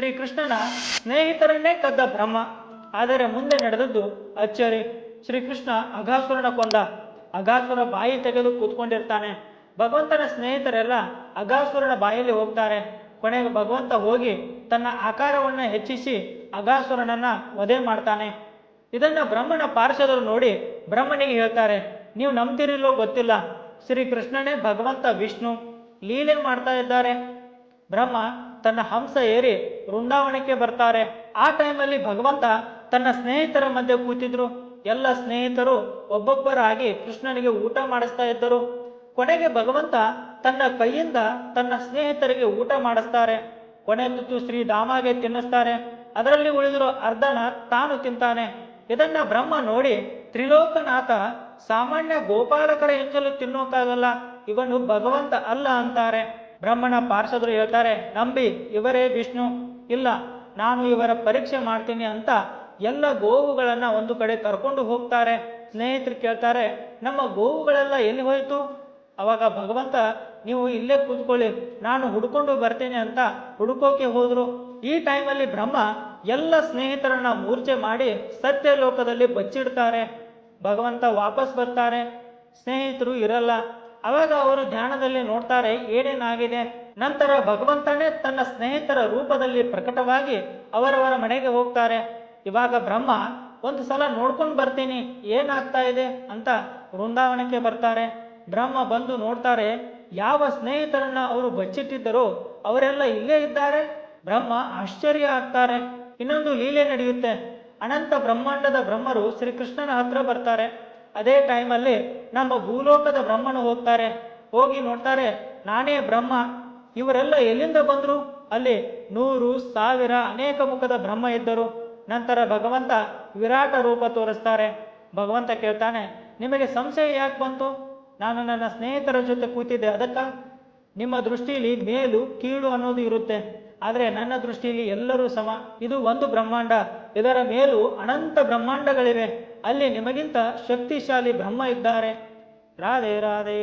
ಶ್ರೀಕೃಷ್ಣನ ಸ್ನೇಹಿತರನ್ನೇ ಕದ್ದ ಬ್ರಹ್ಮ. ಆದರೆ ಮುಂದೆ ನಡೆದದ್ದು ಅಚ್ಚರಿ. ಶ್ರೀಕೃಷ್ಣ ಅಘಾಸುರನ ಕೊಂದ. ಅಘಾಸುರ ಬಾಯಿ ತೆಗೆದು ಕೂತ್ಕೊಂಡಿರ್ತಾನೆ. ಭಗವಂತನ ಸ್ನೇಹಿತರೆಲ್ಲ ಅಘಾಸುರನ ಬಾಯಲ್ಲಿ ಹೋಗ್ತಾರೆ. ಕೊನೆಗೆ ಭಗವಂತ ಹೋಗಿ ತನ್ನ ಆಕಾರವನ್ನು ಹೆಚ್ಚಿಸಿ ಅಘಾಸುರನನ್ನ ವಧೆ ಮಾಡ್ತಾನೆ. ಇದನ್ನ ಬ್ರಹ್ಮನ ಪಾರ್ಷದರು ನೋಡಿ ಬ್ರಹ್ಮನಿಗೆ ಹೇಳ್ತಾರೆ, ನೀವು ನಂಬ್ತಿರಿಲ್ಲೋ ಗೊತ್ತಿಲ್ಲ, ಶ್ರೀಕೃಷ್ಣನೇ ಭಗವಂತ ವಿಷ್ಣು ಲೀಲೆ ಮಾಡ್ತಾ ಇದ್ದಾರೆ. ಬ್ರಹ್ಮ ತನ್ನ ಹಂಸ ಏರಿ ವೃಂದಾವನಕ್ಕೆ ಬರ್ತಾರೆ. ಆ ಟೈಮಲ್ಲಿ ಭಗವಂತ ತನ್ನ ಸ್ನೇಹಿತರ ಮಧ್ಯೆ ಕೂತಿದ್ರು. ಎಲ್ಲ ಸ್ನೇಹಿತರು ಒಬ್ಬೊಬ್ಬರಾಗಿ ಕೃಷ್ಣನಿಗೆ ಊಟ ಮಾಡಿಸ್ತಾ ಇದ್ದರು. ಕೊನೆಗೆ ಭಗವಂತ ತನ್ನ ಕೈಯಿಂದ ತನ್ನ ಸ್ನೇಹಿತರಿಗೆ ಊಟ ಮಾಡಿಸ್ತಾರೆ. ಕೊನೆ ತುತ್ತು ಶ್ರೀಧಾಮಗೆ ತಿನ್ನಿಸ್ತಾರೆ. ಅದರಲ್ಲಿ ಉಳಿದಿರೋ ಅರ್ಧನ ತಾನು ತಿಂತಾನೆ. ಇದನ್ನ ಬ್ರಹ್ಮ ನೋಡಿ, ತ್ರಿಲೋಕನಾಥ ಸಾಮಾನ್ಯ ಗೋಪಾಲಕರ ಎಂಜಲು ತಿನ್ನೋಕ್ಕಾಗಲ್ಲ, ಇವನು ಭಗವಂತ ಅಲ್ಲ ಅಂತಾರೆ. ಬ್ರಹ್ಮನ ಪಾರ್ಷದರು ಹೇಳ್ತಾರೆ, ನಂಬಿ ಇವರೇ ವಿಷ್ಣು, ಇಲ್ಲ ನಾನು ಇವರ ಪರೀಕ್ಷೆ ಮಾಡ್ತೀನಿ ಅಂತ ಎಲ್ಲ ಗೋವುಗಳನ್ನ ಒಂದು ಕಡೆ ಕರ್ಕೊಂಡು ಹೋಗ್ತಾರೆ. ಸ್ನೇಹಿತರು ಕೇಳ್ತಾರೆ, ನಮ್ಮ ಗೋವುಗಳೆಲ್ಲ ಎಲ್ಲಿ ಹೋಯ್ತು? ಅವಾಗ ಭಗವಂತ, ನೀವು ಇಲ್ಲೇ ಕೂತ್ಕೊಳ್ಳಿ, ನಾನು ಹುಡ್ಕೊಂಡು ಬರ್ತೇನೆ ಅಂತ ಹುಡುಕೋಕೆ ಹೋದ್ರು. ಈ ಟೈಮಲ್ಲಿ ಬ್ರಹ್ಮ ಎಲ್ಲ ಸ್ನೇಹಿತರನ್ನ ಮೂರ್ಛೆ ಮಾಡಿ ಸತ್ಯ ಲೋಕದಲ್ಲಿ ಬಚ್ಚಿಡ್ತಾರೆ. ಭಗವಂತ ವಾಪಸ್ ಬರ್ತಾರೆ, ಸ್ನೇಹಿತರು ಇರಲ್ಲ. ಅವಾಗ ಅವರು ಧ್ಯಾನದಲ್ಲಿ ನೋಡ್ತಾರೆ ಏನೇನಾಗಿದೆ. ನಂತರ ಭಗವಂತನೇ ತನ್ನ ಸ್ನೇಹಿತರ ರೂಪದಲ್ಲಿ ಪ್ರಕಟವಾಗಿ ಅವರವರ ಮನೆಗೆ ಹೋಗ್ತಾರೆ. ಇವಾಗ ಬ್ರಹ್ಮ ಒಂದು ಸಲ ನೋಡ್ಕೊಂಡು ಬರ್ತೀನಿ ಏನಾಗ್ತಾ ಇದೆ ಅಂತ ವೃಂದಾವನಕ್ಕೆ ಬರ್ತಾರೆ. ಬ್ರಹ್ಮ ಬಂದು ನೋಡ್ತಾರೆ, ಯಾವ ಸ್ನೇಹಿತರನ್ನ ಅವರು ಬಚ್ಚಿಟ್ಟಿದ್ದರೋ ಅವರೆಲ್ಲ ಇಲ್ಲೇ ಇದ್ದಾರೆ. ಬ್ರಹ್ಮ ಆಶ್ಚರ್ಯ ಆಗ್ತಾರೆ. ಇನ್ನೊಂದು ಲೀಲೆ ನಡೆಯುತ್ತೆ. ಅನಂತ ಬ್ರಹ್ಮಾಂಡದ ಬ್ರಹ್ಮರು ಶ್ರೀಕೃಷ್ಣನ ಹತ್ರ ಬರ್ತಾರೆ. ಅದೇ ಟೈಮಲ್ಲಿ ನಮ್ಮ ಭೂಲೋಕದ ಬ್ರಹ್ಮನು ಹೋಗ್ತಾರೆ. ಹೋಗಿ ನೋಡ್ತಾರೆ, ನಾನೇ ಬ್ರಹ್ಮ, ಇವರೆಲ್ಲ ಎಲ್ಲಿಂದ ಬಂದ್ರು? ಅಲ್ಲಿ 100,000 ಅನೇಕ ಮುಖದ ಬ್ರಹ್ಮ ಇದ್ದರು. ನಂತರ ಭಗವಂತ ವಿರಾಟ ರೂಪ ತೋರಿಸ್ತಾರೆ. ಭಗವಂತ ಕೇಳ್ತಾನೆ, ನಿಮಗೆ ಸಂಶಯ ಯಾಕೆ ಬಂತು? ನಾನು ನನ್ನ ಸ್ನೇಹಿತರ ಜೊತೆ ಕೂತಿದ್ದೆ ಅದಕ್ಕ. ನಿಮ್ಮ ದೃಷ್ಟಿಯಲ್ಲಿ ಮೇಲು ಕೀಳು ಅನ್ನೋದು ಇರುತ್ತೆ, ಆದರೆ ನನ್ನ ದೃಷ್ಟಿಯಲ್ಲಿ ಎಲ್ಲರೂ ಸಮ. ಇದು ಒಂದು ಬ್ರಹ್ಮಾಂಡ, ಇದರ ಮೇಲೂ ಅನಂತ ಬ್ರಹ್ಮಾಂಡಗಳಿವೆ. ಅಲ್ಲಿ ನಿಮಗಿಂತ ಶಕ್ತಿಶಾಲಿ ಬ್ರಹ್ಮ ಇದ್ದಾರೆ. ರಾಧೆ ರಾಧೆ.